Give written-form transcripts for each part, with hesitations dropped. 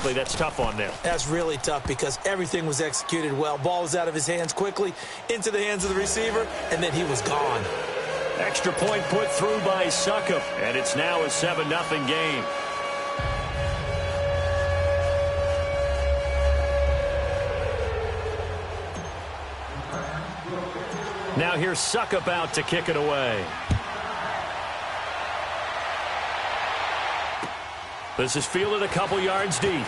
Schematically, that's tough on them. That's really tough because everything was executed well. Ball was out of his hands quickly, into the hands of the receiver, and then he was gone. Extra point put through by Succop, and it's now a 7-0 game. Now here's Succop out to kick it away. This is fielded a couple yards deep. And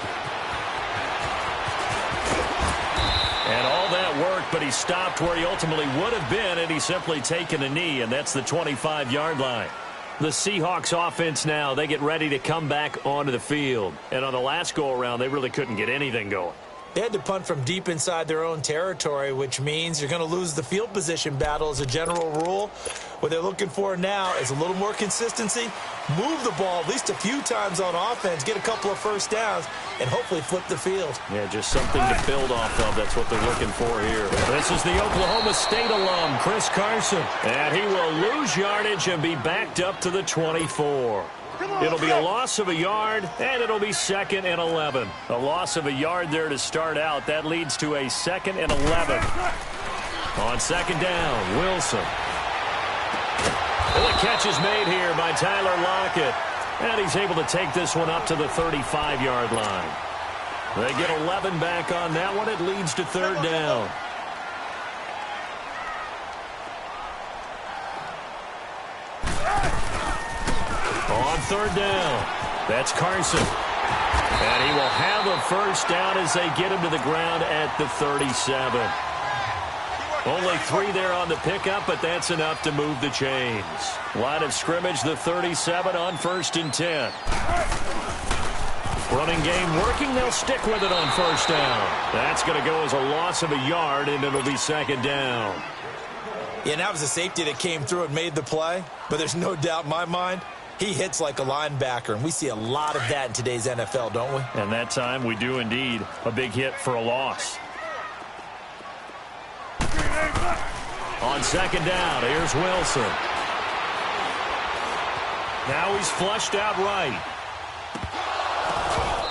all that worked, but he stopped where he ultimately would have been, and he's simply taken a knee, and that's the 25-yard line. The Seahawks offense now, they get ready to come back onto the field. And on the last go-around, they really couldn't get anything going. They had to punt from deep inside their own territory, which means you're going to lose the field position battle as a general rule. What they're looking for now is a little more consistency, move the ball at least a few times on offense, get a couple of first downs, and hopefully flip the field. Yeah, just something to build off of. That's what they're looking for here. This is the Oklahoma State alum, Chris Carson. And he will lose yardage and be backed up to the 24. It'll be a loss of a yard, and it'll be 2nd and 11. A loss of a yard there to start out. That leads to a 2nd and 11. On 2nd down, Wilson. And the catch is made here by Tyler Lockett. And he's able to take this one up to the 35-yard line. They get 11 back on that one. It leads to 3rd down. On 3rd down, that's Carson. And he will have a first down as they get him to the ground at the 37. Only 3 there on the pickup, but that's enough to move the chains. Line of scrimmage, the 37 on 1st and 10. Running game working. They'll stick with it on 1st down. That's going to go as a loss of a yard, and it'll be 2nd down. Yeah, and that was a safety that came through and made the play. But there's no doubt in my mind, he hits like a linebacker, and we see a lot of that in today's NFL, don't we? And that time we do indeed. A big hit for a loss. On 2nd down, here's Wilson. Now he's flushed out right.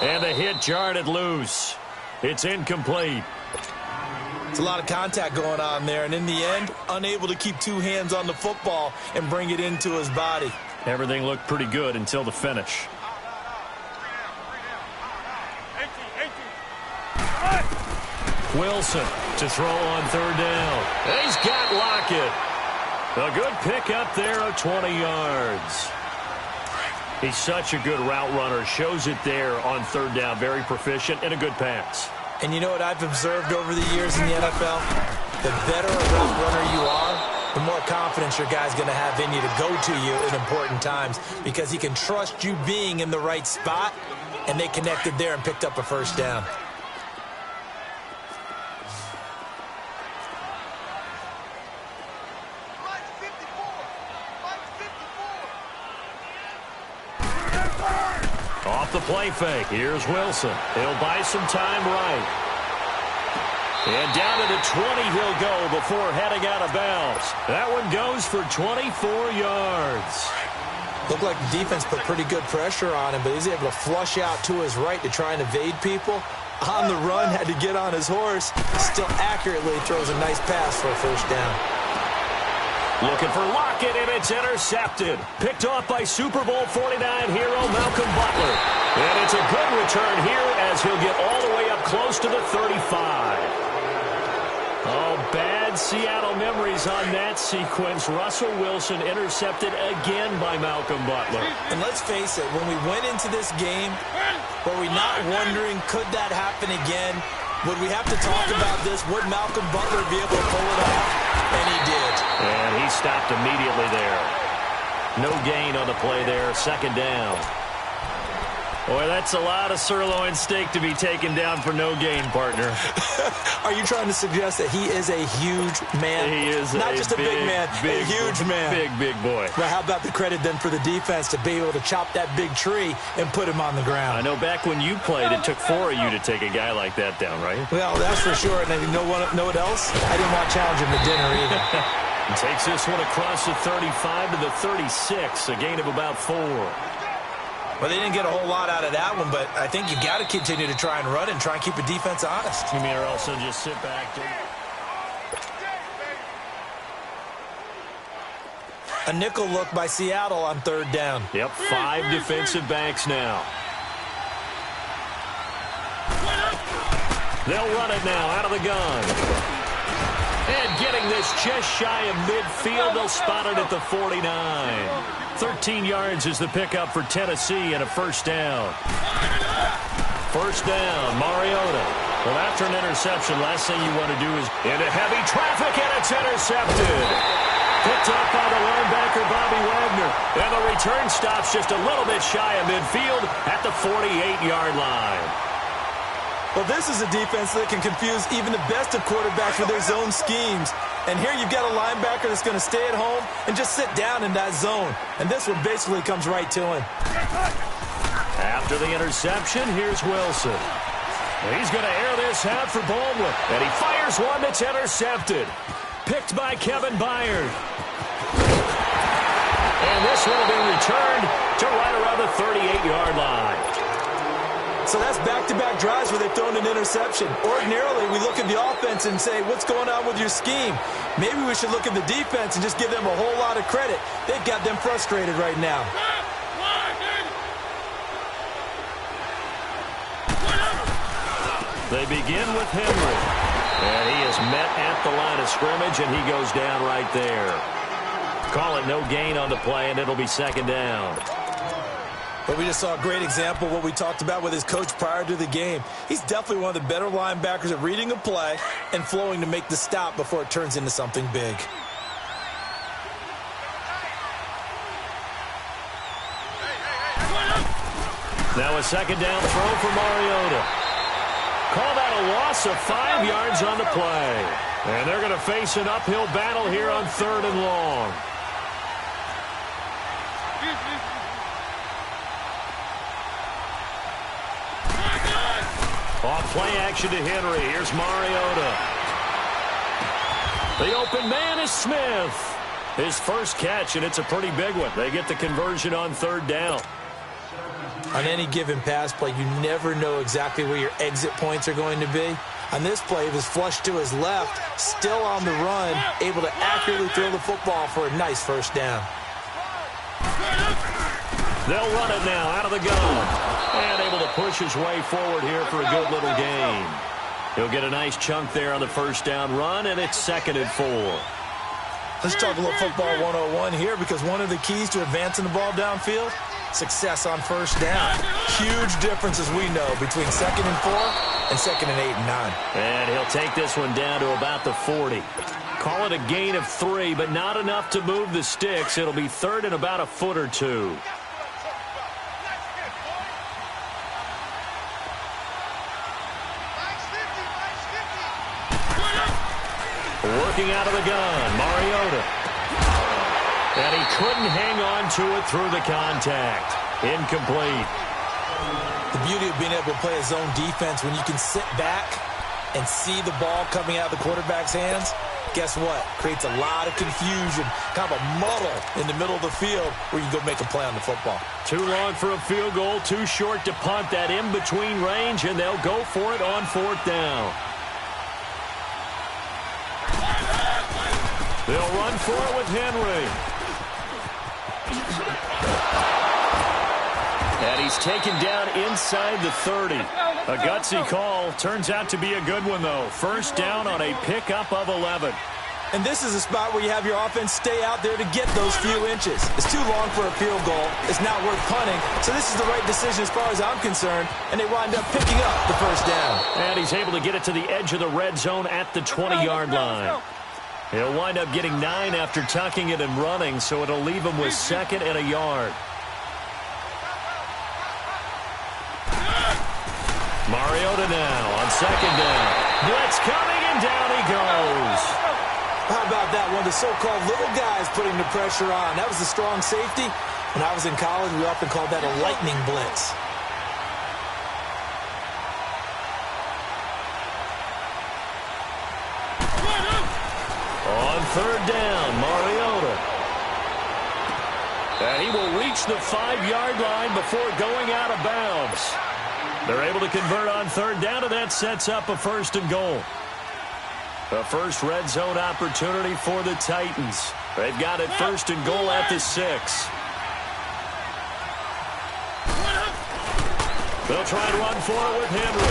And the hit jarred loose. It's incomplete. It's a lot of contact going on there, and in the end, unable to keep 2 hands on the football and bring it into his body. Everything looked pretty good until the finish. Wilson to throw on 3rd down. And he's got Lockett. A good pickup there of 20 yards. He's such a good route runner. Shows it there on 3rd down. Very proficient and a good pass. And you know what I've observed over the years in the NFL? The better a route runner you are, the more confidence your guy's going to have in you to go to you in important times because he can trust you being in the right spot, and they connected there and picked up a first down. Off the play fake, here's Wilson. He'll buy some time right. And down to the 20 he'll go before heading out of bounds. That one goes for 24 yards. Looked like the defense put pretty good pressure on him, but he's able to flush out to his right to try and evade people. On the run, had to get on his horse. Still accurately throws a nice pass for a first down. Looking for Lockett, and it's intercepted. Picked off by Super Bowl 49 hero Malcolm Butler. And it's a good return here as he'll get all the way up close to the 35. Oh, bad Seattle memories on that sequence. Russell Wilson intercepted again by Malcolm Butler. And let's face it, when we went into this game, were we not wondering, could that happen again? Would we have to talk about this? Would Malcolm Butler be able to pull it off? And he did. And he stopped immediately there. No gain on the play there. 2nd down. Boy, that's a lot of sirloin steak to be taken down for no gain, partner. Are you trying to suggest that he is a huge man? He is not just a big man, a huge man. Big boy. Well, how about the credit then for the defense to be able to chop that big tree and put him on the ground? I know back when you played, it took 4 of you to take a guy like that down, right? Well, that's for sure. And you know what else? I didn't want to challenge him to dinner either. Takes this one across the 35 to the 36, a gain of about 4. Well, they didn't get a whole lot out of that one, but I think you got to continue to try and run and try and keep the defense honest. You may also just sit back. A nickel look by Seattle on third down. Yep, 5 defensive backs now. They'll run it now out of the gun. And getting this just shy of midfield, they'll spot it at the 49. 13 yards is the pickup for Tennessee and a first down. First down, Mariota. Well, after an interception, last thing you want to do is into heavy traffic, and it's intercepted. Picked up by the linebacker, Bobby Wagner. And the return stops just a little bit shy of midfield at the 48-yard line. Well, this is a defense that can confuse even the best of quarterbacks with their zone schemes. And here you've got a linebacker that's going to stay at home and just sit down in that zone. And this one basically comes right to him. After the interception, here's Wilson. He's going to air this out for Baldwin. And he fires one that's intercepted. Picked by Kevin Byard. And this one will be returned to right around the 38-yard line. So that's back-to-back drives where they've thrown an interception. Ordinarily, we look at the offense and say, what's going on with your scheme? Maybe we should look at the defense and just give them a whole lot of credit. They've got them frustrated right now. They begin with Henry. And he is met at the line of scrimmage, and he goes down right there. Call it no gain on the play, and it'll be second down. But we just saw a great example of what we talked about with his coach prior to the game. He's definitely one of the better linebackers at reading a play and flowing to make the stop before it turns into something big. Now a second down throw for Mariota. Call that a loss of 5 yards on the play. And they're going to face an uphill battle here on third and long. Off play action to Henry. Here's Mariota. The open man is Smith. His first catch, and it's a pretty big one. They get the conversion on third down. On any given pass play, you never know exactly where your exit points are going to be. On this play, it was flushed to his left, still on the run, able to accurately throw the football for a nice first down. They'll run it now out of the gun. And able to push his way forward here for a good little gain. He'll get a nice chunk there on the first down run, and it's 2nd and 4. Let's talk a little football 101 here, because one of the keys to advancing the ball downfield, success on first down. Huge difference, as we know, between 2nd and 4 and 2nd and 8 and 9. And he'll take this one down to about the 40. Call it a gain of 3, but not enough to move the sticks. It'll be 3rd and about a foot or 2. Working out of the gun, Mariota. And he couldn't hang on to it through the contact. Incomplete. The beauty of being able to play a zone defense when you can sit back and see the ball coming out of the quarterback's hands, guess what? Creates a lot of confusion, kind of a muddle in the middle of the field where you can go make a play on the football. Too long for a field goal, too short to punt. That in-between range, and they'll go for it on 4th down. They'll run for it with Henry. And he's taken down inside the 30. A gutsy call. Turns out to be a good one, though. First down on a pickup of 11. And this is a spot where you have your offense stay out there to get those few inches. It's too long for a field goal. It's not worth punting. So this is the right decision as far as I'm concerned. And they wind up picking up the first down. And he's able to get it to the edge of the red zone at the 20-yard line. He'll wind up getting 9 after tucking it and running, so it'll leave him with 2nd and a yard. Mariota now on 2nd down. Blitz coming, and down he goes. How about that? One of the so-called little guys putting the pressure on. That was the strong safety. When I was in college, we often called that a lightning blitz. On 3rd down, Mariota. And he will reach the 5-yard line before going out of bounds. They're able to convert on third down, and that sets up a first and goal. A first red zone opportunity for the Titans. They've got it first and goal at the 6. They'll try and run for it with Henry.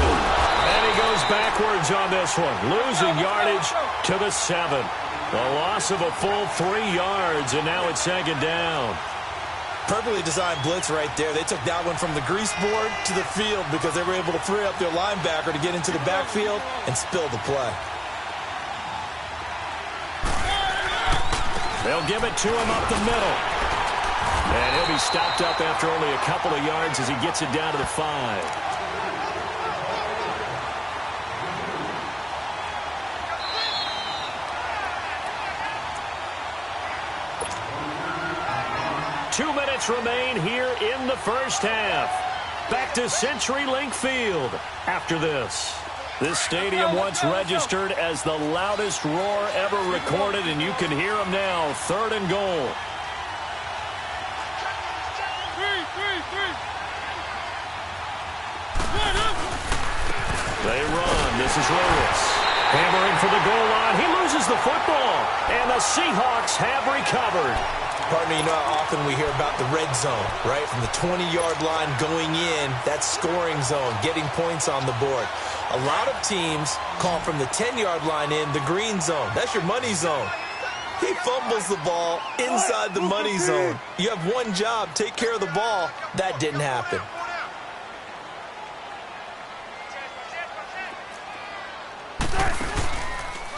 And he goes backwards on this one, losing yardage to the 7. A loss of a full 3 yards, and now it's second down. Perfectly designed blitz right there. They took that one from the grease board to the field because they were able to free up their linebacker to get into the backfield and spill the play. They'll give it to him up the middle. And he'll be stopped up after only a couple of yards as he gets it down to the 5. Two minutes remain here in the first half. Back to CenturyLink Field after this. This stadium once registered as the loudest roar ever recorded, and you can hear them now. Third and goal. They run. This is Lewis. Hammering for the goal line. He loses the football, and the Seahawks have recovered. Partner, you know how often we hear about the red zone, right? From the 20-yard line going in, that's scoring zone, getting points on the board. A lot of teams call from the 10-yard line in the green zone. That's your money zone. He fumbles the ball inside the money zone. You have one job, take care of the ball. That didn't happen.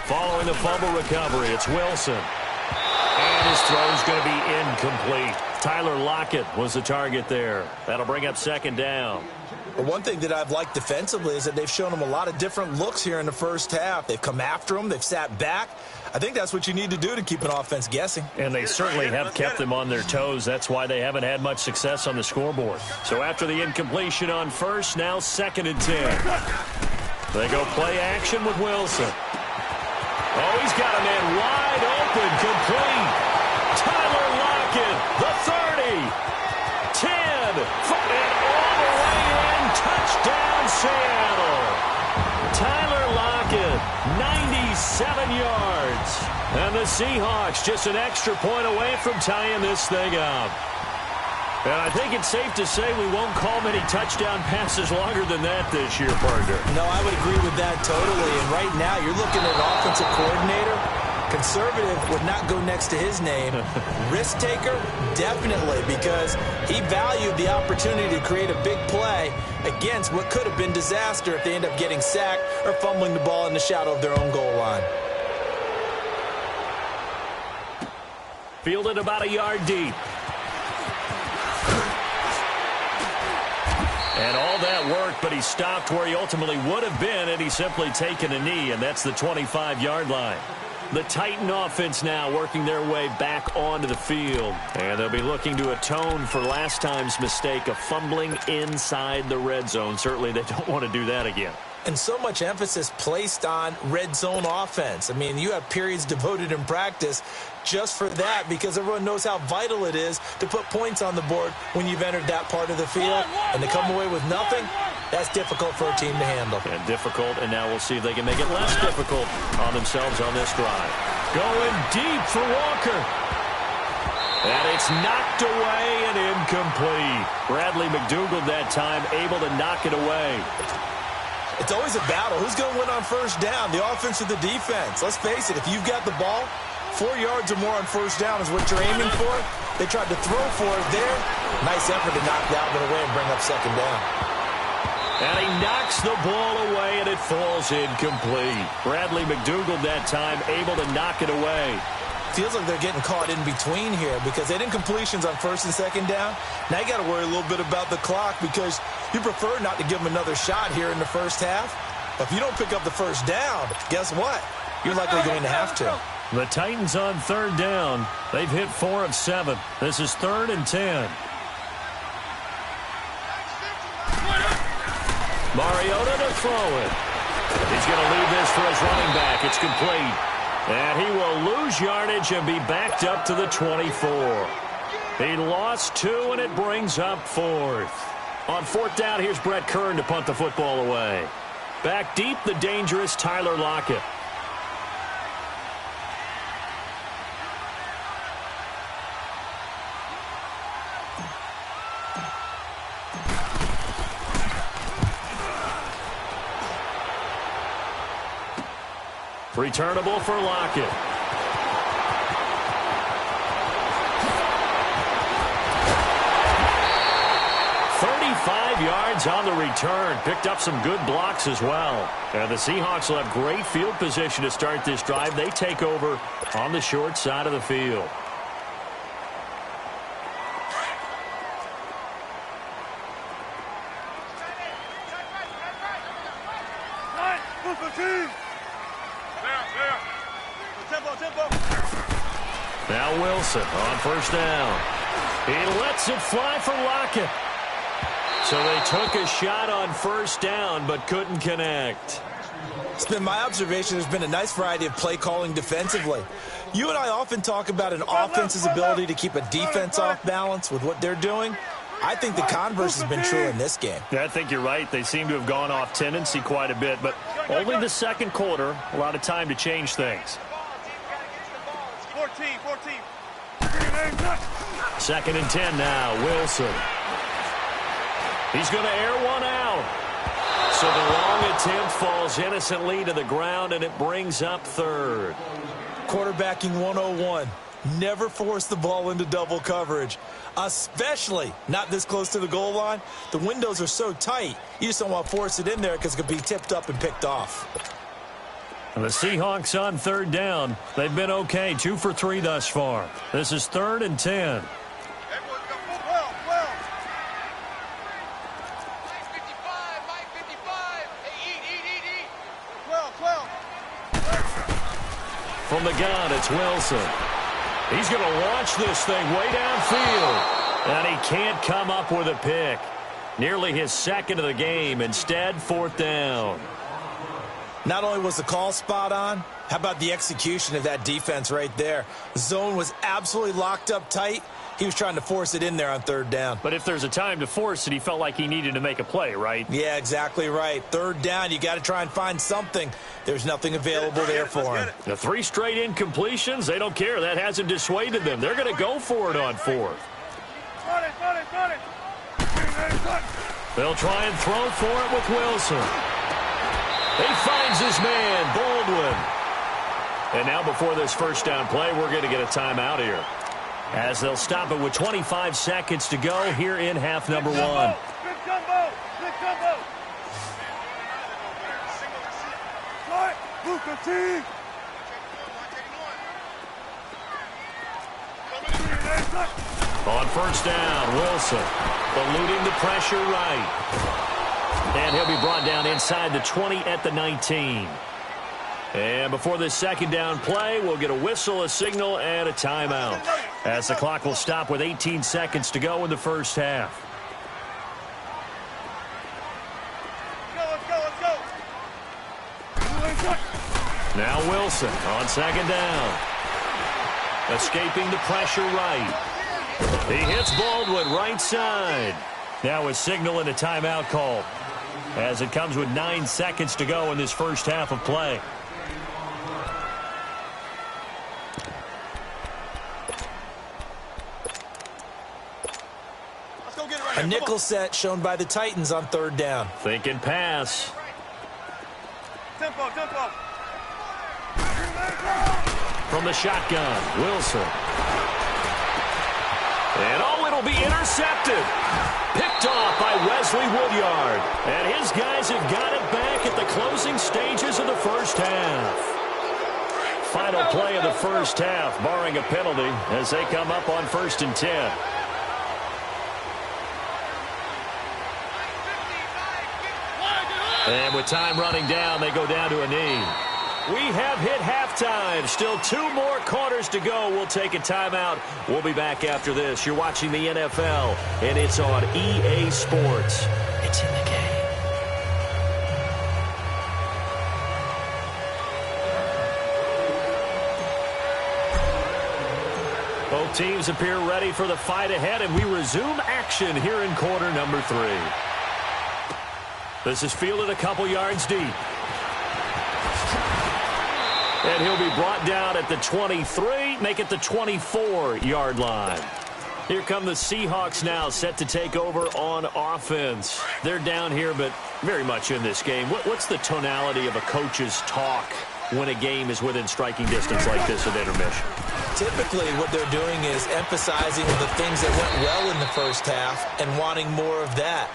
Following the fumble recovery, it's Wilson. And his throw's going to be incomplete. Tyler Lockett was the target there. That'll bring up second down. But one thing that I've liked defensively is that they've shown him a lot of different looks here in the first half. They've come after him. They've sat back. I think that's what you need to do to keep an offense guessing. And they certainly have kept them on their toes. That's why they haven't had much success on the scoreboard. So after the incompletion on first, now second and 10. They go play action with Wilson. Oh, he's got a man wide open, complete. Tyler Lockett, the 30, 10, and all the way in, touchdown Seattle. Tyler Lockett, 97 yards. And the Seahawks just an extra point away from tying this thing up. And I think it's safe to say we won't call many touchdown passes longer than that this year, partner. No, I would agree with that totally. And right now, you're looking at an offensive coordinator. Conservative would not go next to his name. Risk taker, definitely, because he valued the opportunity to create a big play against what could have been disaster if they end up getting sacked or fumbling the ball in the shadow of their own goal line. Fielded about a yard deep. And all that work, but he stopped where he ultimately would have been had he simply taken a knee, and that's the 25-yard line. The Titan offense now working their way back onto the field. And they'll be looking to atone for last time's mistake of fumbling inside the red zone. Certainly they don't want to do that again. And so much emphasis placed on red zone offense. I mean, you have periods devoted in practice just for that because everyone knows how vital it is to put points on the board when you've entered that part of the field. And to come away with nothing, that's difficult for a team to handle. And difficult, and now we'll see if they can make it less difficult on themselves on this drive. Going deep for Walker. And it's knocked away and incomplete. Bradley McDougald that time able to knock it away. It's always a battle. Who's going to win on first down, the offense or the defense? Let's face it, if you've got the ball, 4 yards or more on first down is what you're aiming for. They tried to throw for it there. Nice effort to knock that one away and bring up second down. And he knocks the ball away, and it falls incomplete. Bradley McDougald that time able to knock it away. Feels like they're getting caught in between here because they had incompletions on first and second down. Now you got to worry a little bit about the clock because you prefer not to give them another shot here in the first half. But if you don't pick up the first down, guess what? You're likely going to have to. The Titans on third down. They've hit 4 of 7. This is 3rd and 10. Mariota to throw it. He's going to leave this for his running back. It's complete. And he will lose yardage and be backed up to the 24. He lost 2, and it brings up 4th. On 4th down, here's Brett Kern to punt the football away. Back deep, the dangerous Tyler Lockett. Returnable for Lockett. Yards on the return. Picked up some good blocks as well. And the Seahawks will have great field position to start this drive. They take over on the short side of the field. Now Wilson on 1st down. He lets it fly for Lockett. So they took a shot on 1st down, but couldn't connect. It's been my observation there's been a nice variety of play calling defensively. You and I often talk about an offense's ability to keep a defense off balance with what they're doing. I think the converse has been true in this game. Yeah, I think you're right. They seem to have gone off tendency quite a bit, but only the second quarter, a lot of time to change things. 14. 2nd and 10 now, Wilson. He's going to air one out. So the long attempt falls innocently to the ground, and it brings up 3rd. Quarterbacking 101. Never force the ball into double coverage, especially not this close to the goal line. The windows are so tight, you just don't want to force it in there because it could be tipped up and picked off. And the Seahawks on 3rd down. They've been okay, 2 for 3 thus far. This is 3rd and 10. From the gun, it's Wilson. He's going to launch this thing way downfield. And he can't come up with a pick. Nearly his 2nd of the game. Instead, 4th down. Not only was the call spot on, how about the execution of that defense right there? The zone was absolutely locked up tight. He was trying to force it in there on 3rd down. But if there's a time to force it, he felt like he needed to make a play, right? Yeah, exactly right. 3rd down, you got to try and find something. There's nothing available there for him. The 3 straight incompletions, they don't care. That hasn't dissuaded them. They're going to go for it on 4th. They'll try and throw for it with Wilson. He finds his man, Baldwin. And now before this 1st down play, we're going to get a timeout here, as they'll stop it with 25 seconds to go here in half number 1. Good combo. Luka T. On 1st down, Wilson eluding the pressure right. And he'll be brought down inside the 20 at the 19. And before this 2nd down play, we'll get a whistle, a signal, and a timeout, as the clock will stop with 18 seconds to go in the 1st half. Let's go. Now Wilson on 2nd down. Escaping the pressure right. He hits Baldwin right side. Now a signal and a timeout call, as it comes with 9 seconds to go in this 1st half of play. A nickel set shown by the Titans on 3rd down. Thinking pass. Tempo. From the shotgun, Wilson. And it'll be intercepted. Picked off by Wesley Woodyard. And his guys have got it back at the closing stages of the 1st half. Final play of the 1st half, barring a penalty, as they come up on 1st and 10. And with time running down, they go down to a knee. We have hit halftime. Still 2 more quarters to go. We'll take a timeout. We'll be back after this. You're watching the NFL, and it's on EA Sports. It's in the game. Both teams appear ready for the fight ahead, and we resume action here in quarter number 3. This is fielded a couple yards deep. And he'll be brought down at the 23, make it the 24-yard line. Here come the Seahawks now, set to take over on offense. They're down here, but very much in this game. What's the tonality of a coach's talk when a game is within striking distance like this at intermission? Typically, what they're doing is emphasizing the things that went well in the first half and wanting more of that.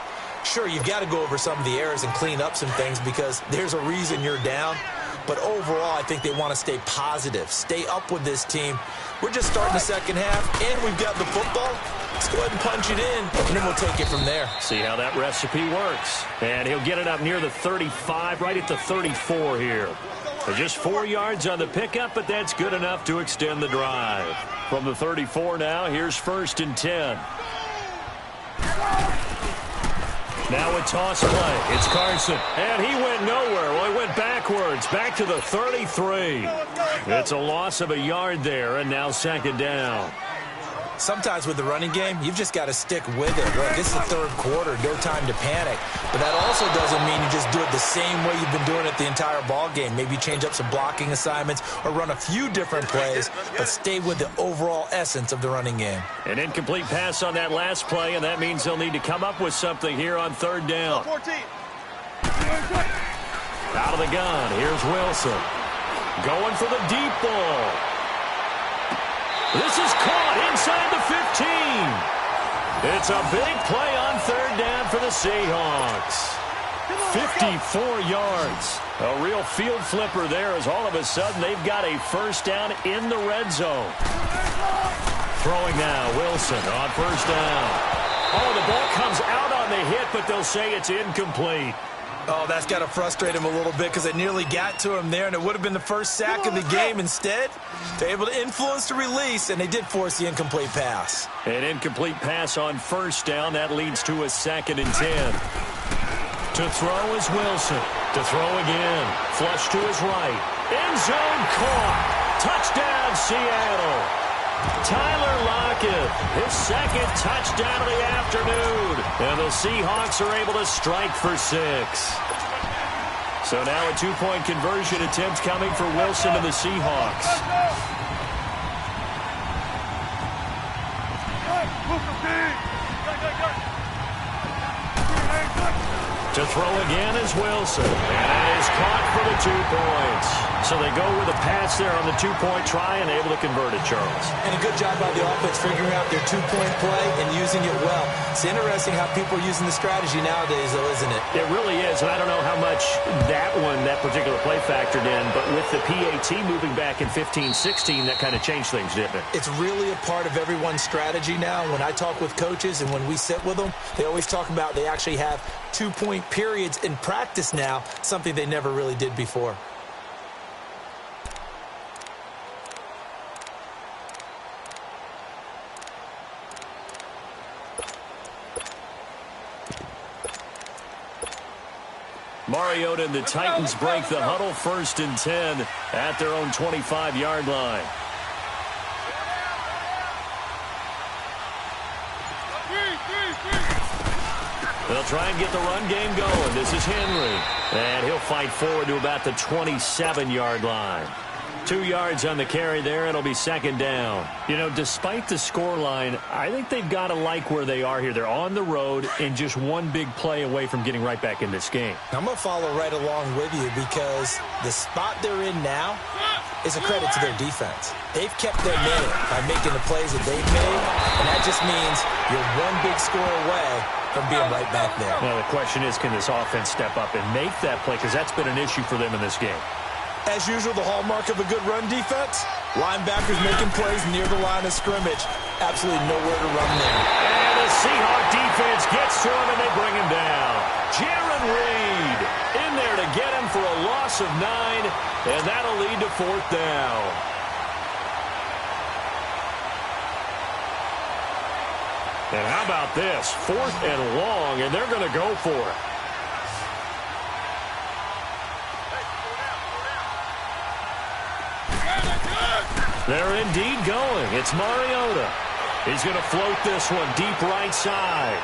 Sure, you've got to go over some of the errors and clean up some things because there's a reason you're down. But overall, I think they want to stay positive, stay up with this team. We're just starting the second half, and we've got the football. Let's go ahead and punch it in, and then we'll take it from there. See how that recipe works. And he'll get it up near the 35, right at the 34 here. So just 4 yards on the pickup, but that's good enough to extend the drive. From the 34 now, here's 1st and 10. Now a toss play. It's Carson. And he went nowhere. Well, he went backwards. Back to the 33. It's a loss of a yard there, and now 2nd down. Sometimes with the running game, you've just got to stick with it. Look, this is the 3rd quarter, no time to panic. But that also doesn't mean you just do it the same way you've been doing it the entire ball game. Maybe change up some blocking assignments or run a few different plays, but stay with the overall essence of the running game. An incomplete pass on that last play, and that means they'll need to come up with something here on 3rd down. 14. Out of the gun, here's Wilson. Going for the deep ball. This is caught inside the 15. It's a big play on 3rd down for the Seahawks. 54 yards. A real field flipper there as all of a sudden they've got a 1st down in the red zone. Throwing now, Wilson on 1st down. Oh, the ball comes out on the hit, but they'll say it's incomplete. Oh, that's got to frustrate him a little bit because it nearly got to him there, and it would have been the first sack of the game. Instead, they're able to influence the release, and they did force the incomplete pass. An incomplete pass on 1st down. That leads to a 2nd and 10. To throw is Wilson. To throw again. Flush to his right. End zone caught. Touchdown, Seattle. Tyler Lockett, his 2nd touchdown of the afternoon. And the Seahawks are able to strike for 6. So now a 2-point conversion attempt coming for Wilson and the Seahawks. To throw again is Wilson. And it is caught for the 2 points. So they go with a pass there on the 2-point try and able to convert it, Charles. And a good job by the offense figuring out their 2-point play and using it well. It's interesting how people are using the strategy nowadays, though, isn't it? It really is, and I don't know how much that particular play factored in, but with the PAT moving back in 15-16, that kind of changed things, didn't it? It's really a part of everyone's strategy now. When I talk with coaches and when we sit with them, they always talk about they actually have 2-point periods in practice now, something they never really did before. Mariota and the Titans break the huddle, 1st and 10 at their own 25-yard line. They'll try and get the run game going. This is Henry. And he'll fight forward to about the 27-yard line. 2 yards on the carry there. It'll be 2nd down. You know, despite the scoreline, I think they've got to like where they are here. They're on the road and just one big play away from getting right back in this game. I'm going to follow right along with you because the spot they're in now is a credit to their defense. They've kept their minute by making the plays that they've made, and that just means you're one big score away from being right back there. Now, the question is, can this offense step up and make that play? Because that's been an issue for them in this game. As usual, the hallmark of a good run defense, linebackers making plays near the line of scrimmage. Absolutely nowhere to run there. And the Seahawk defense gets to him, and they bring him down. Jaron Reed in there to get him for a loss of 9, and that'll lead to 4th down. And how about this? 4th and long, and they're going to go for it. They're indeed going. It's Mariota. He's going to float this one deep right side.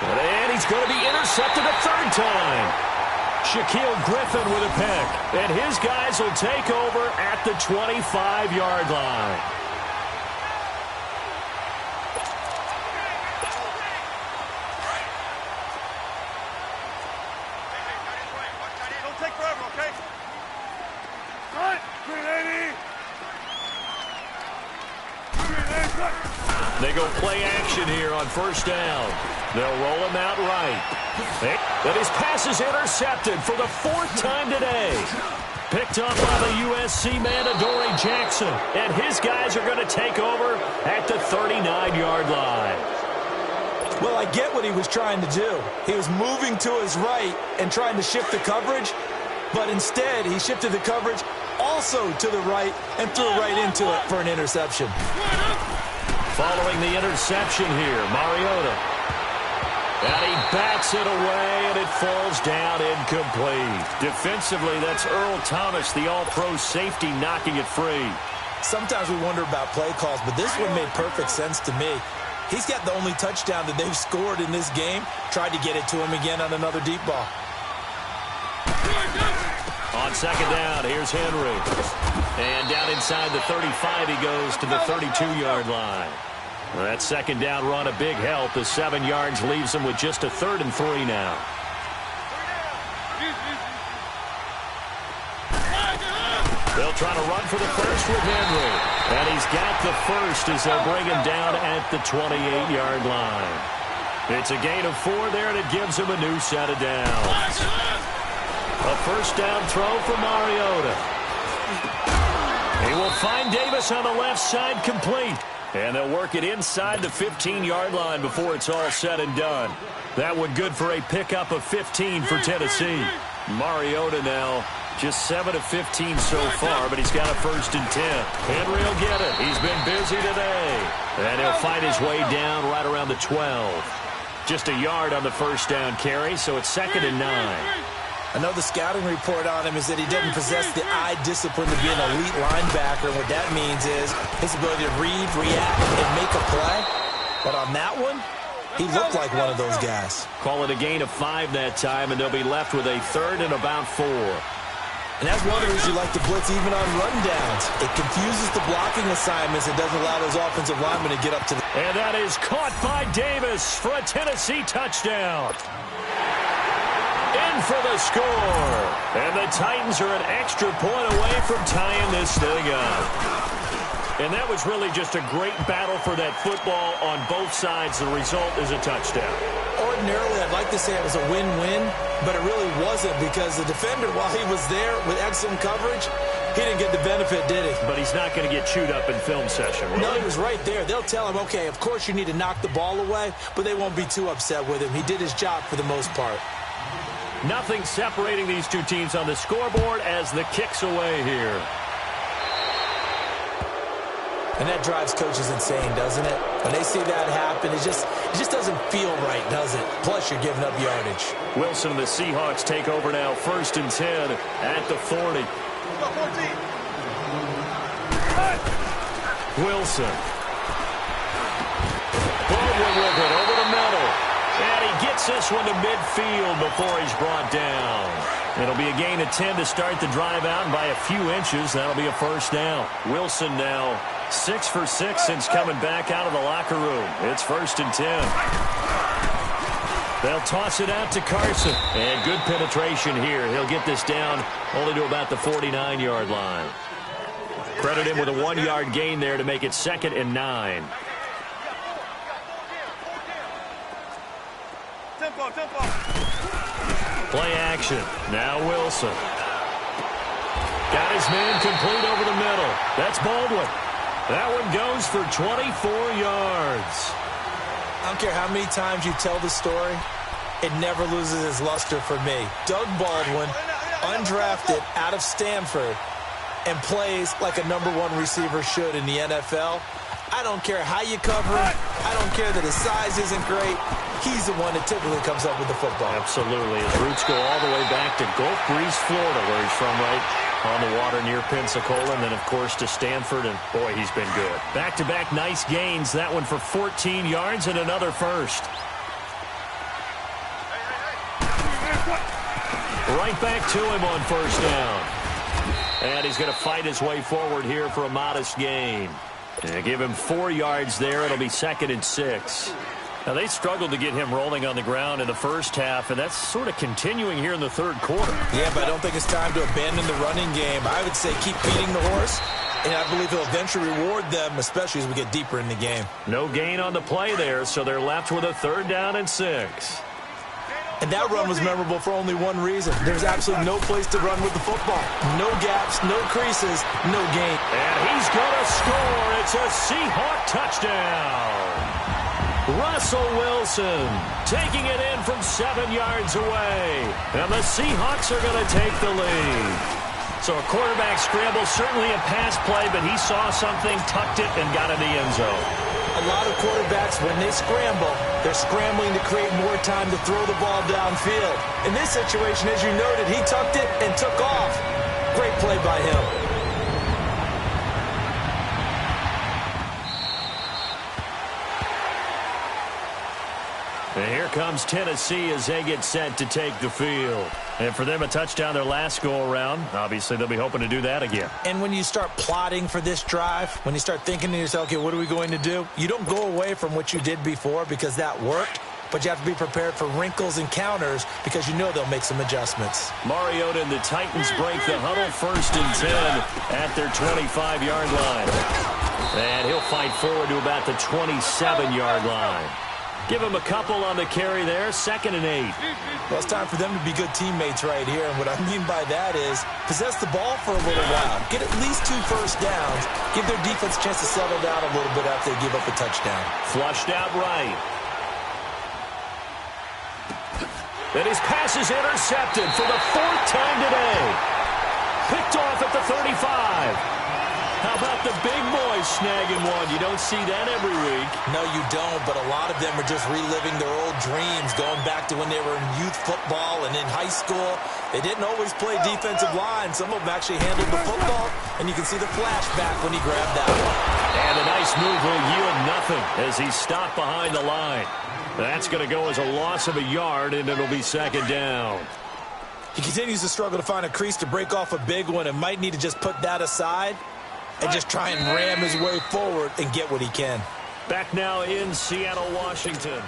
And he's going to be intercepted a third time. Shaquill Griffin with a pick. And his guys will take over at the 25-yard line. Don't take forever, okay? All right, 380. 380. They go play action here on first down. They'll roll him out right. And his pass is intercepted for the fourth time today. Picked up by the USC man, Adoree Jackson. And his guys are going to take over at the 39-yard line. Well, I get what he was trying to do. He was moving to his right and trying to shift the coverage, but instead he shifted the coverage also to the right and threw right into it for an interception. Following the interception here, Mariota. And he backs it away, and it falls down incomplete. Defensively, that's Earl Thomas, the all-pro safety, knocking it free. Sometimes we wonder about play calls, but this one made perfect sense to me. He's got the only touchdown that they've scored in this game. Tried to get it to him again on another deep ball. On second down, here's Henry. And down inside the 35, he goes to the 32-yard line. Well, that second down run a big help. The 7 yards leaves him with just a 3rd and 3 now. They'll try to run for the first with Henry. And he's got the first as they'll bring him down at the 28-yard line. It's a gain of 4 there, and it gives him a new set of downs. A first down throw for Mariota. He will find Davis on the left side, complete. And they'll work it inside the 15-yard line before it's all said and done. That one good for a pickup of 15 for Tennessee. Mariota now just 7 of 15 so far, but he's got a 1st and 10. Henry will get it. He's been busy today. And he'll find his way down right around the 12. Just a yard on the first down carry, so it's 2nd and 9. I know the scouting report on him is that he doesn't possess the eye discipline to be an elite linebacker. And what that means is his ability to read, react, and make a play. But on that one, he looked like one of those guys. Call it a gain of 5 that time, and they'll be left with a 3rd and about 4. And that's one of the reasons you like to blitz even on rundowns. It confuses the blocking assignments and doesn't allow those offensive linemen to get up to the... And that is caught by Davis for a Tennessee touchdown. In for the score. And the Titans are an extra point away from tying this thing up. And that was really just a great battle for that football on both sides. The result is a touchdown. Ordinarily, I'd like to say it was a win-win, but it really wasn't because the defender, while he was there with excellent coverage, he didn't get the benefit, did he? But he's not going to get chewed up in film session, will No, he? he was right there. They'll tell him, okay, of course you need to knock the ball away, but they won't be too upset with him. He did his job for the most part. Nothing separating these two teams on the scoreboard as the kick's away here. And that drives coaches insane, doesn't it? When they see that happen, it just doesn't feel right, does it? Plus, you're giving up yardage. Wilson and the Seahawks take over now, 1st and 10 at the 40. Wilson. Baldwin with it over the middle. And he gets this one to midfield before he's brought down. It'll be a gain of 10 to start the drive out, and by a few inches, that'll be a first down. Wilson now 6 for 6 since coming back out of the locker room. It's 1st and 10. They'll toss it out to Carson. And good penetration here. He'll get this down only to about the 49-yard line. Credit him with a 1-yard gain there to make it 2nd and 9. Tempo. Play action. Now Wilson. Got his man complete over the middle. That's Baldwin. That one goes for 24 yards. I don't care how many times you tell the story, it never loses its luster for me. Doug Baldwin, undrafted out of Stanford, and plays like a #1 receiver should in the NFL. I don't care how you cover him. I don't care that his size isn't great. He's the one that typically comes up with the football. Absolutely. His roots go all the way back to Gulf Breeze, Florida, where he's from, right? on the water near Pensacola, and then, of course, to Stanford, and, boy, he's been good. Back-to-back nice gains, that one for 14 yards and another first. Right back to him on first down. And he's going to fight his way forward here for a modest gain. And give him 4 yards there. It'll be 2nd and 6. Now, they struggled to get him rolling on the ground in the first half, and that's sort of continuing here in the third quarter. Yeah, but I don't think it's time to abandon the running game. I would say keep feeding the horse, and I believe he'll eventually reward them, especially as we get deeper in the game. No gain on the play there, so they're left with a 3rd down and 6. And that run was memorable for only one reason. There's absolutely no place to run with the football. No gaps, no creases, no gain. And he's going to score. It's a Seahawk touchdown. Russell Wilson taking it in from 7 yards away. And the Seahawks are going to take the lead. So a quarterback scramble, certainly a pass play, but he saw something, tucked it, and got in the end zone. A lot of quarterbacks, when they scramble, they're scrambling to create more time to throw the ball downfield. In this situation, as you noted, he tucked it and took off. Great play by him. And here comes Tennessee as they get set to take the field. And for them, a touchdown their last go-around. Obviously, they'll be hoping to do that again. And when you start plotting for this drive, when you start thinking to yourself, okay, what are we going to do? You don't go away from what you did before because that worked, but you have to be prepared for wrinkles and counters because you know they'll make some adjustments. Mariota and the Titans break the huddle, 1st and 10 at their 25-yard line. And he'll fight forward to about the 27-yard line. Give him a couple on the carry there, 2nd and 8. Well, it's time for them to be good teammates right here. And what I mean by that is possess the ball for a little while. Get at least 2 first downs. Give their defense a chance to settle down a little bit after they give up a touchdown. Flushed out right. And his pass is intercepted for the 4th time today. Picked off at the 35. How about the big boys snagging one? You don't see that every week. No, you don't, but a lot of them are just reliving their old dreams, going back to when they were in youth football and in high school. They didn't always play defensive line. Some of them actually handled the football, and you can see the flashback when he grabbed that one. And a nice move will yield nothing as he's stopped behind the line. That's going to go as a loss of a yard, and it'll be 2nd down. He continues to struggle to find a crease to break off a big one and might need to just put that aside and just try and ram his way forward and get what he can. Back now in Seattle, Washington.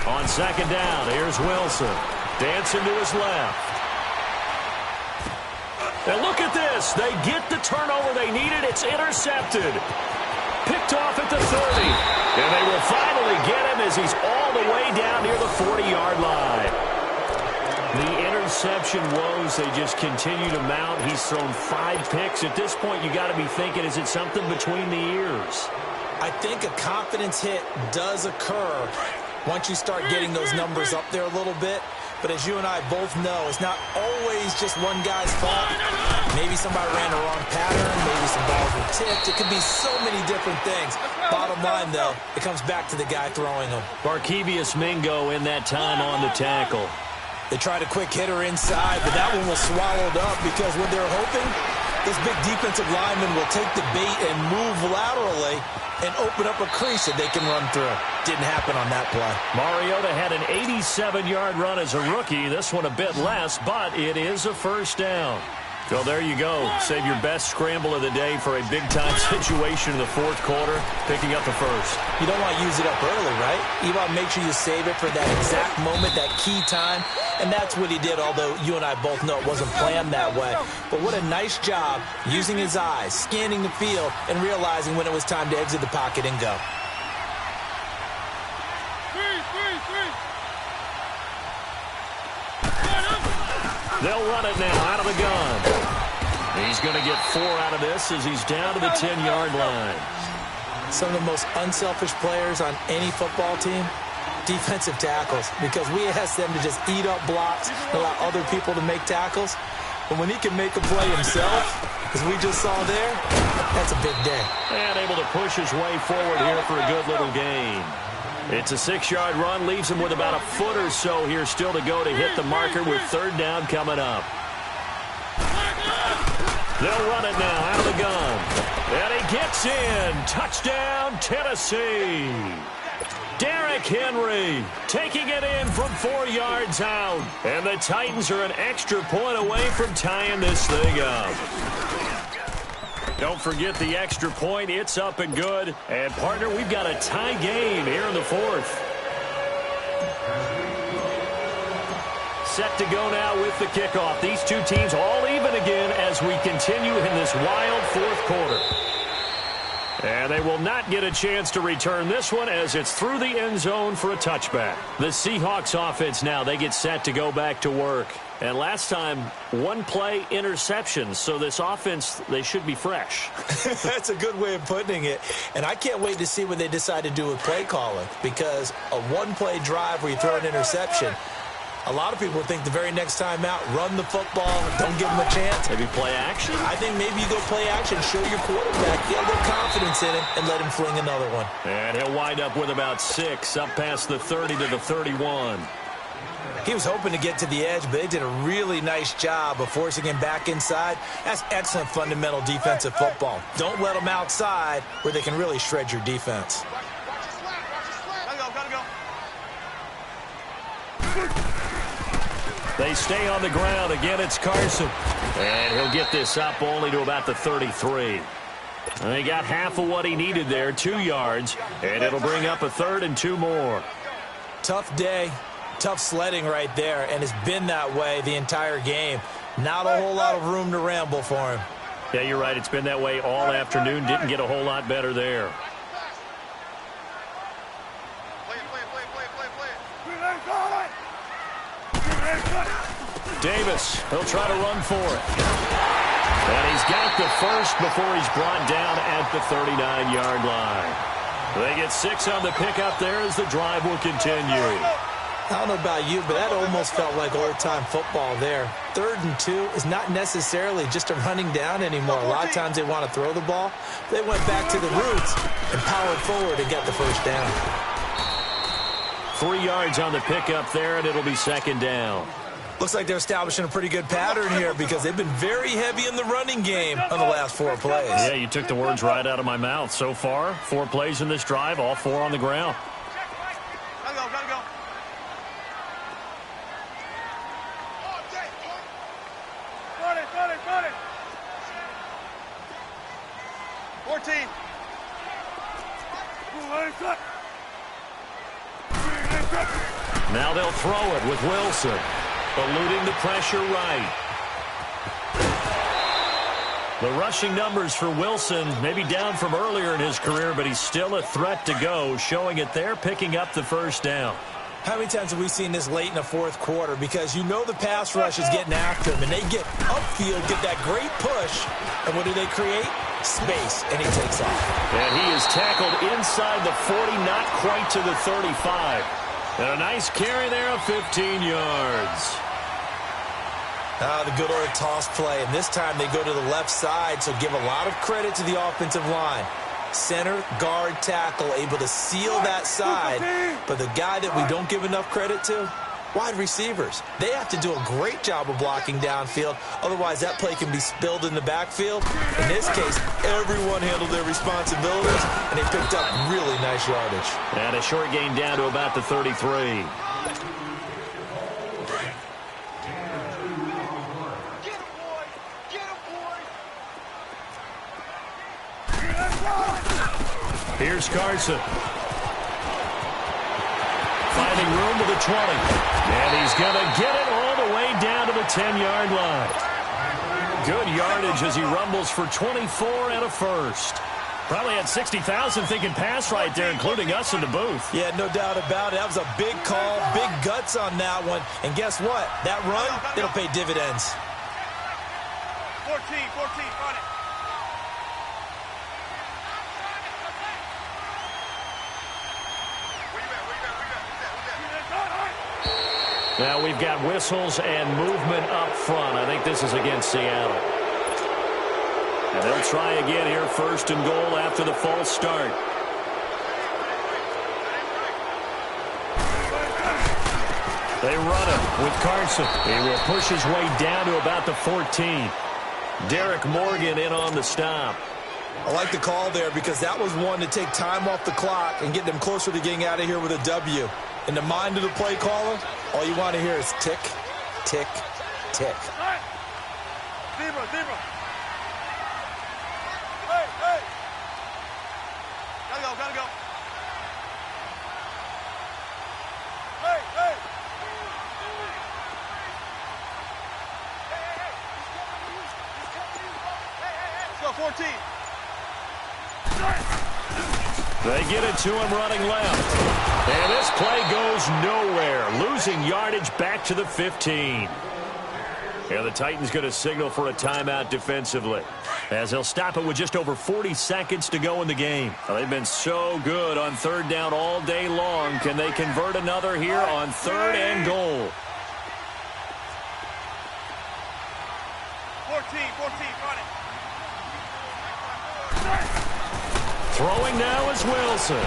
On 2nd down, here's Wilson. Dancing to his left. And look at this. They get the turnover they needed. It's intercepted. Picked off at the 30. And they will finally get him as he's all the way down near the 40-yard line. The interception woes, they just continue to mount. He's thrown 5 picks. At this point, you got to be thinking, is it something between the ears? I think a confidence hit does occur once you start getting those numbers up there a little bit. But as you and I both know, it's not always just one guy's fault. Maybe somebody ran the wrong pattern. Maybe some balls were tipped. It could be so many different things. Bottom line, though, it comes back to the guy throwing them. Barkevious Mingo in that time on the tackle. They tried a quick hitter inside, but that one was swallowed up because what they're hoping, this big defensive lineman will take the bait and move laterally and open up a crease that they can run through. Didn't happen on that play. Mariota had an 87-yard run as a rookie. This one a bit less, but it is a 1st down. So there you go. Save your best scramble of the day for a big-time situation in the 4th quarter, picking up the 1st. You don't want to use it up early, right? You want to make sure you save it for that exact moment, that key time. And that's what he did, although you and I both know it wasn't planned that way. But what a nice job using his eyes, scanning the field, and realizing when it was time to exit the pocket and go. They'll run it now out of the gun. He's going to get 4 out of this as he's down to the 10-yard line. Some of the most unselfish players on any football team, defensive tackles, because we ask them to just eat up blocks and allow other people to make tackles. But when he can make a play himself, as we just saw there, that's a big day. And able to push his way forward here for a good little gain. It's a 6-yard run, leaves him with about a foot or so here still to go to hit the marker with third down coming up. They'll run it now out of the gun. And he gets in. Touchdown, Tennessee. Derrick Henry taking it in from 4 yards out. And the Titans are an extra point away from tying this thing up. Don't forget the extra point. It's up and good. And, partner, we've got a tie game here in the fourth. Set to go now with the kickoff. These two teams all even again as we continue in this wild fourth quarter. And they will not get a chance to return this one as it's through the end zone for a touchback. The Seahawks offense now, they get set to go back to work. And last time, one play interception. So this offense, they should be fresh. That's a good way of putting it. And I can't wait to see what they decide to do with play calling. Because a one-play drive where you throw an interception, a lot of people think the very next time out, run the football, don't give them a chance. Maybe play action? I think maybe you go play action, show your quarterback, get a little confidence in him, and let him fling another one. And he'll wind up with about 6, up past the 30 to the 31. He was hoping to get to the edge, but they did a really nice job of forcing him back inside. That's excellent fundamental defensive football. Don't let them outside where they can really shred your defense. Gotta go. They stay on the ground. Again, it's Carson. And he'll get this up only to about the 33. And he got half of what he needed there, 2 yards. And it'll bring up a 3rd and 2 more. Tough day, tough sledding right there, and it's been that way the entire game. Not a whole lot of room to ramble for him. Yeah, you're right. It's been that way all afternoon. Didn't get a whole lot better there. Davis, he'll try to run for it. And he's got the first before he's brought down at the 39-yard line. They get 6 on the pickup there as the drive will continue. I don't know about you, but that almost felt like old-time football there. 3rd and 2 is not necessarily just a running down anymore. A lot of times they want to throw the ball. They went back to the roots and powered forward and got the first down. 3 yards on the pickup there, and it'll be 2nd down. Looks like they're establishing a pretty good pattern here because they've been very heavy in the running game on the last 4 plays. Yeah, you took the words right out of my mouth. So far, 4 plays in this drive, all 4 on the ground. Gotta go. 14. Now they'll throw it with Wilson. Eluding the pressure right. The rushing numbers for Wilson maybe down from earlier in his career, but he's still a threat to go, showing it there, picking up the first down. How many times have we seen this late in the fourth quarter? Because you know the pass rush is getting after him, and they get upfield, get that great push, and what do they create? Space, and he takes off. And he is tackled inside the 40, not quite to the 35. And a nice carry there of 15 yards. The good old toss play, and this time they go to the left side, so give a lot of credit to the offensive line. Center, guard, tackle, able to seal that side, but the guy that we don't give enough credit to, wide receivers. They have to do a great job of blocking downfield, otherwise that play can be spilled in the backfield. In this case, everyone handled their responsibilities, and they picked up really nice yardage. And a short gain down to about the 33. Here's Carson. Finding room to the 20. And he's going to get it all the way down to the 10-yard line. Good yardage as he rumbles for 24 and a first. Probably had 60,000 thinking pass right there, including us in the booth. Yeah, no doubt about it. That was a big call, big guts on that one. And guess what? That run, it'll pay dividends. 14, run it. Now we've got whistles and movement up front. I think this is against Seattle. And they'll try again here, first and goal after the false start. They run it with Carson. He will push his way down to about the 14. Derek Morgan in on the stop. I like the call there because that was one to take time off the clock and get them closer to getting out of here with a W. In the mind of the play caller, all you want to hear is tick, tick, tick. Zebra, zebra. Hey, hey. Gotta go, gotta go. Hey, hey. Let's go, 14. They get it to him running left. And this play goes nowhere. Losing yardage back to the 15. Yeah, the Titans going to signal for a timeout defensively, as they'll stop it with just over 40 seconds to go in the game. Well, they've been so good on third down all day long. Can they convert another here on third and goal? 14, run it. Throwing now is Wilson.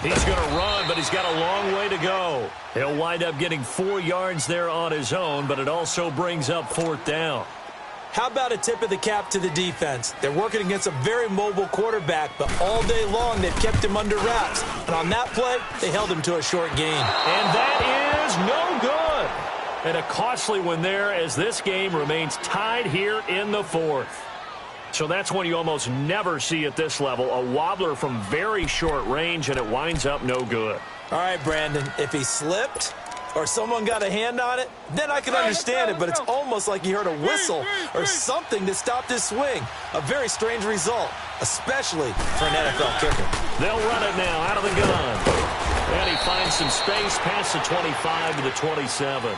He's going to run, but he's got a long way to go. He'll wind up getting 4 yards there on his own, but it also brings up fourth down. How about a tip of the cap to the defense? They're working against a very mobile quarterback, but all day long they've kept him under wraps. And on that play, they held him to a short gain. And that is no good. And a costly one there as this game remains tied here in the fourth. So that's one you almost never see at this level. A wobbler from very short range, and it winds up no good. All right, Brandon, if he slipped or someone got a hand on it, then I can understand it, but it's almost like he heard a whistle or something that stopped his swing. A very strange result, especially for an NFL kicker. They'll run it now out of the gun. And he finds some space past the 25 to the 27.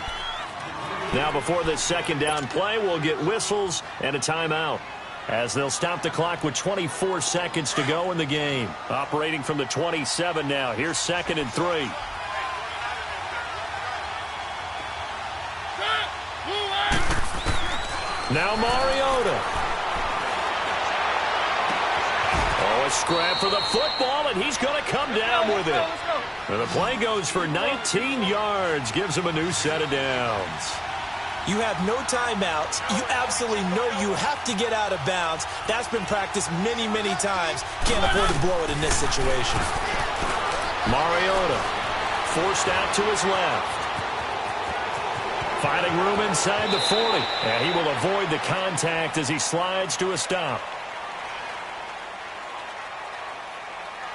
Now before this second down play, we'll get whistles and a timeout, as they'll stop the clock with 24 seconds to go in the game. Operating from the 27 now. Here's 2nd and 3. Now Mariota. Oh, a scrap for the football, and he's going to come down with it. And the play goes for 19 yards. Gives him a new set of downs. You have no timeouts. You absolutely know you have to get out of bounds. That's been practiced many, many times. Can't afford to blow it in this situation. Mariota forced out to his left. Finding room inside the 40. And he will avoid the contact as he slides to a stop.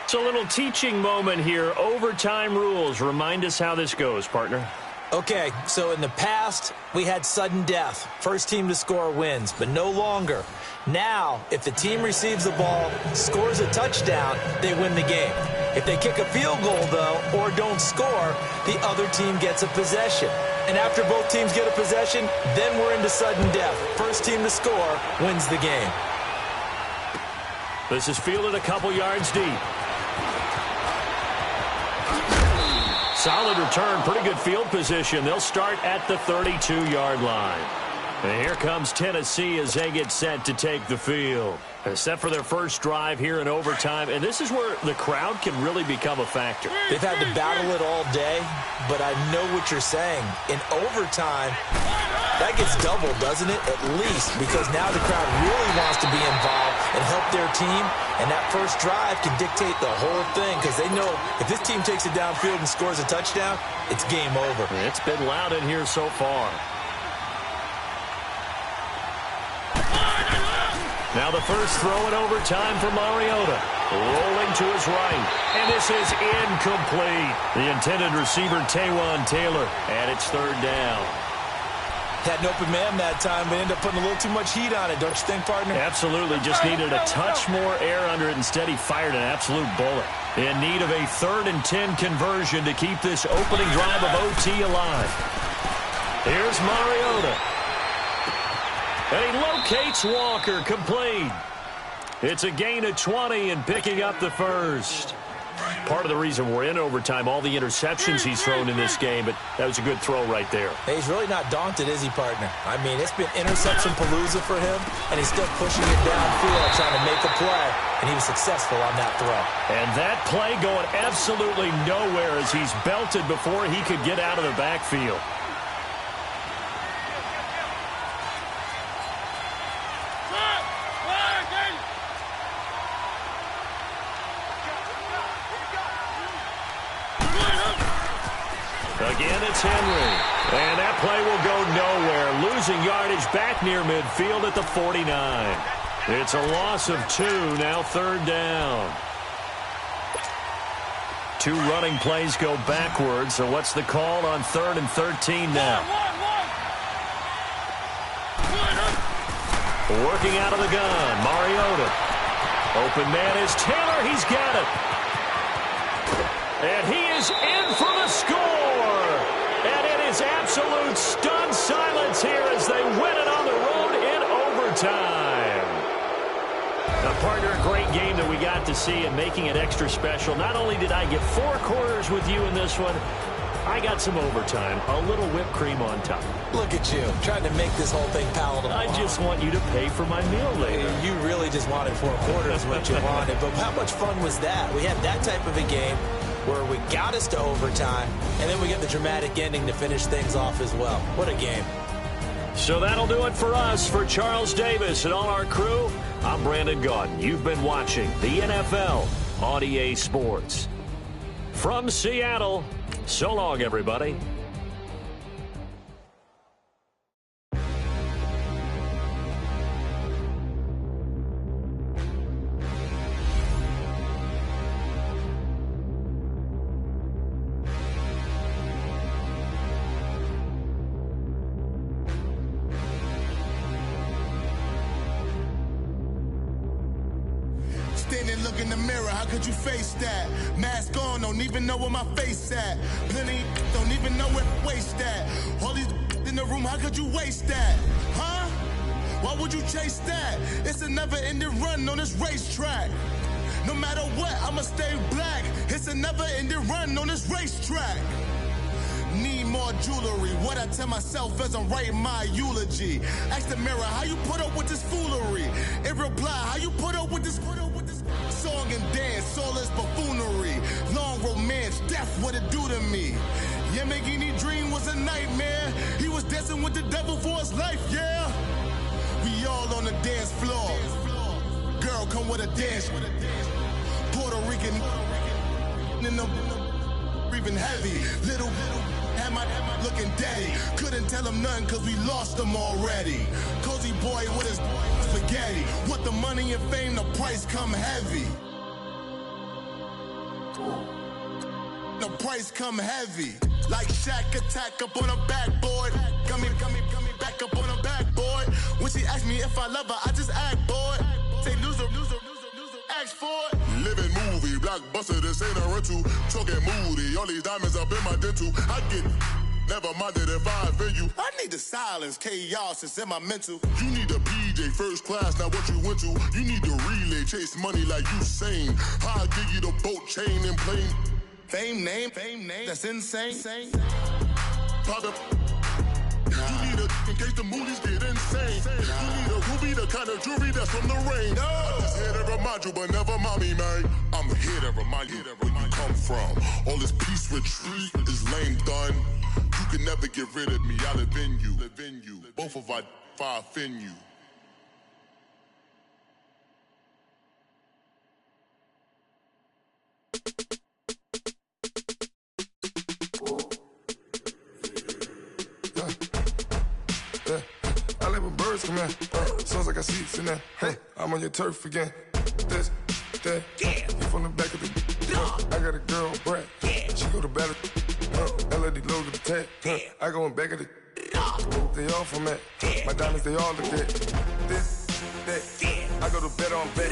It's a little teaching moment here. Overtime rules. Remind us how this goes, partner. Okay, so in the past, we had sudden death. First team to score wins, but no longer. Now, if the team receives the ball, scores a touchdown, they win the game. If they kick a field goal, though, or don't score, the other team gets a possession. And after both teams get a possession, then we're into sudden death. First team to score wins the game. This is fielded a couple yards deep. Solid return, pretty good field position. They'll start at the 32-yard line. And here comes Tennessee as they get set to take the field. They're set for their first drive here in overtime, and this is where the crowd can really become a factor. They've had to battle it all day, but I know what you're saying. In overtime, that gets doubled, doesn't it? At least, because now the crowd really wants to be involved and help their team, and that first drive can dictate the whole thing, because they know if this team takes it downfield and scores a touchdown, it's game over. It's been loud in here so far. Now the first throw in overtime for Mariota. Rolling to his right. And this is incomplete. The intended receiver, Taywan Taylor. And it's third down. Had an open man that time, but ended up putting a little too much heat on it, don't you think, partner? Absolutely. Just needed a touch more air under it. Instead, he fired an absolute bullet. In need of a 3rd and 10 conversion to keep this opening drive of OT alive. Here's Mariota. And he locates Walker, complete. It's a gain of 20 and picking up the first. Part of the reason we're in overtime, all the interceptions he's thrown in this game, but that was a good throw right there. Hey, he's really not daunted, is he, partner? I mean, it's been interception palooza for him, and he's still pushing it downfield, trying to make a play, and he was successful on that throw. And that play going absolutely nowhere as he's belted before he could get out of the backfield. Again, it's Henry. And that play will go nowhere. Losing yardage back near midfield at the 49. It's a loss of 2, now 3rd down. 2 running plays go backwards. So what's the call on 3rd and 13 now? Working out of the gun, Mariota. Open man is Taylor. He's got it. And he is in for the score. And it is absolute stunned silence here as they win it on the road in overtime. Now, partner, a great game that we got to see and making it extra special. Not only did I get 4 quarters with you in this one, I got some overtime, a little whipped cream on top. Look at you, trying to make this whole thing palatable. I just want you to pay for my meal later. You really just wanted 4 quarters, what you wanted. But how much fun was that? We had that type of a game where we got us to overtime, and then we get the dramatic ending to finish things off as well. What a game. So that'll do it for us. For Charles Davis and all our crew, I'm Brandon Gaudin. You've been watching the NFL on EA Sports. From Seattle, so long, everybody. Standing, look in the mirror, how could you face that? Mask on, don't even know where my face at. Plenty, don't even know where to waste that. All these in the room, how could you waste that? Huh? Why would you chase that? It's a never-ending run on this racetrack. No matter what, I'ma stay black. It's a never-ending run on this racetrack. Need more jewelry. What I tell myself as I'm writing my eulogy. Ask the mirror, how you put up with this foolery? It reply, how you put up with this song and dance, soulless buffoonery. Long romance, death, what it do to me? Yamagini dream was a nightmare. He was dancing with the devil for his life, yeah. We all on the dance floor. Girl, come with a dance. Puerto Rican in the breathing heavy. Little had my looking daddy. Couldn't tell him nothing cause we lost him already. Cozy boy with his spaghetti. With the money and fame, the price come heavy. The price come heavy. Like Shaq attack up on a backboard. Got me back up on a backboard. When she asked me if I love her, I just act bored. Say loser, ask for it. Living movie, blockbuster, this ain't a rental. Talking moody, all these diamonds up in my dental. I get never minded if I offend you. I need the silence, chaos is in my mental. You need a PJ first class, not what you went to. You need the relay, chase money like you sane. I'll give you the boat chain and plane. Fame name, that's insane. Pop up. You need a in case the movies get insane. You need a ruby, the kind of jewelry that's from the rain. I'm just here to remind you, but never mommy, man. I'm here to remind you where you come from. All this peace retreat is lame done. You can never get rid of me. I live in you. Both of our fire offend you. I like when birds come in. Sounds like I see seats in there. Hey, I'm on your turf again. This, that, yeah. You from the back of the. I got a girl, Brad. Yeah. She go to battle. LED logo the tag. Yeah. I go in back of the. They all from that. Yeah. My diamonds, they all look at. This, that. Yeah. I go to bed on back.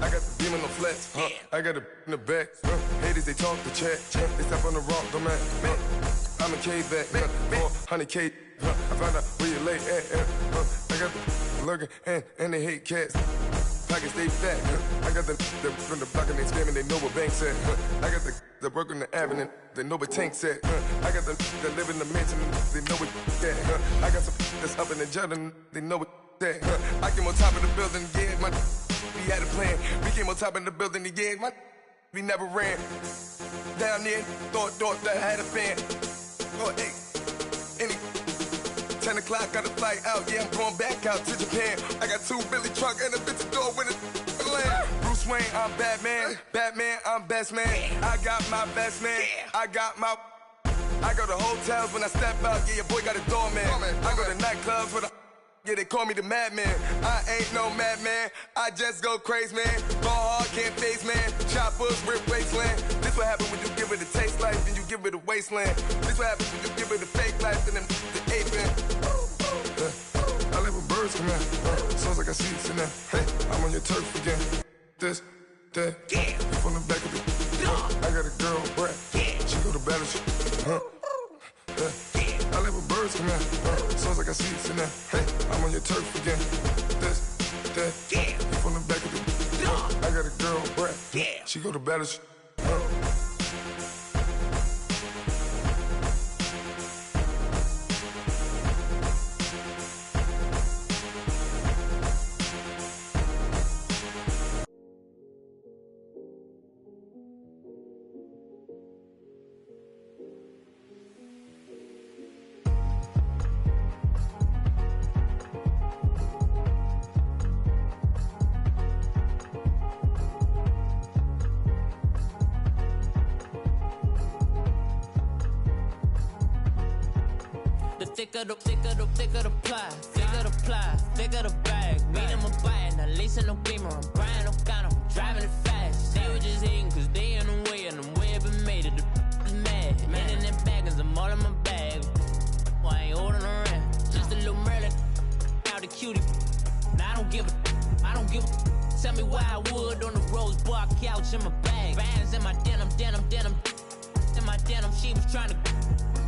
I got the beam in the flats. I got it in the back. Ladies, they talk the chat. They step on the rock, the man. I'm a K-back. 400K. I found out where you lay at. I got the lurking and they hate cats. pockets stay fat. I got the from the block and they scamming, they know what banks at. I got the work on the avenue, they know what tanks at. I got the live in the mansion, they know what that. I got some that's up in the Jordan, they know what that. I came on top of the building, yeah, we had a plan. We came on top of the building, yeah, we never ran. Down there, thought that I had a fan. Oh, hey, 10 o'clock, got a flight out, yeah, I'm going back out to Japan. I got 2 Billy truck and a bitch door with a land. Bruce Wayne, I'm Batman. Batman, I'm best man. I got my best man. I go to hotels when I step out, yeah, your boy got a doorman. I go to nightclubs with yeah, they call me the madman. I ain't no madman, I just go crazy, man. Go hard, can't face, man. Choppers, rip wasteland. This what happens when you give it a taste life, then you give it a wasteland. This what happens when you give it a fake life, then the aping. I live with birds come in. Sounds like I see it in there. Hey, I'm on your turf again. This, that, yeah. From the back of the I got a girl, Brad. Yeah. She go to battle. I live with birds come in. Sounds like I see it in there. Hey, I'm on your turf again. This, that, yeah. From the back of the I got a girl, Brad. Yeah. She go to battle. Thicker the ply, thicker the bag. Meet him a bite, now leasing no beamer. I'm Brian O'Connor, I'm driving it fast. They were just hating cause they in the way, and the way I've been made it, the is mad. Man in them baggins, I'm all in my bag. Well, I ain't holding around, just a little Merlin, out the cutie. Now I don't give a, tell me why I would on the rose bar couch in my bag. Bands in my denim. In my denim, she was trying to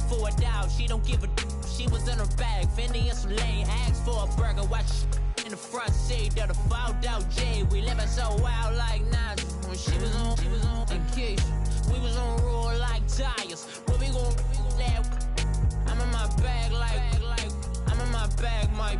for a doubt, she don't give a she was in her bag, Fendi and some lane asked for a burger, watch in the front seat of the fouled out J. We living so wild like Nas. When she was on vacation, we was on roll like tires. What we gon' let? I'm in my bag like I'm in my bag, my.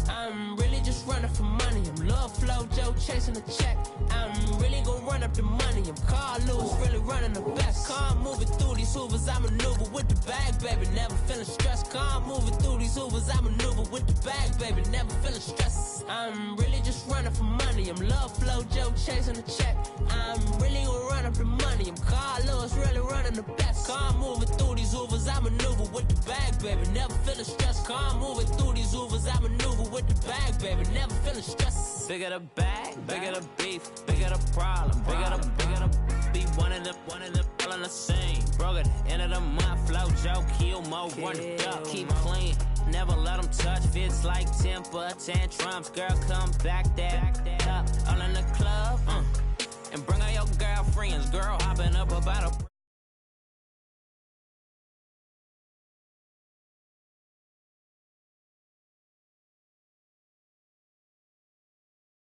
I'm really just running for money. I'm Love Flow Joe chasing the check. I'm really gon' run up the money. I'm Carl Lewis, really running the best. Car moving through these Hoovers, I maneuver with the bag, baby. Never feeling stressed. Car moving through these Hoovers, I maneuver with the bag, baby. Never feeling stressed. I'm really just running for money. I'm Love Flow Joe chasing the check. I'm really gon' run up the money. I'm Carl Lewis, really running the best. Car moving through these Hoovers, I maneuver with the bag, baby. Never feeling stressed. Car moving through these Hoovers, I maneuver with the bag, baby. Never feeling stressed. Bigger the bag, bigger the beef, bigger the problem, bigger the be one of the all in the same. Broke at the end of the month, Flow Joe, kill mo, run it up, keep clean. Never let them touch, fits like temper tantrums. Girl, come back that up, all in the club,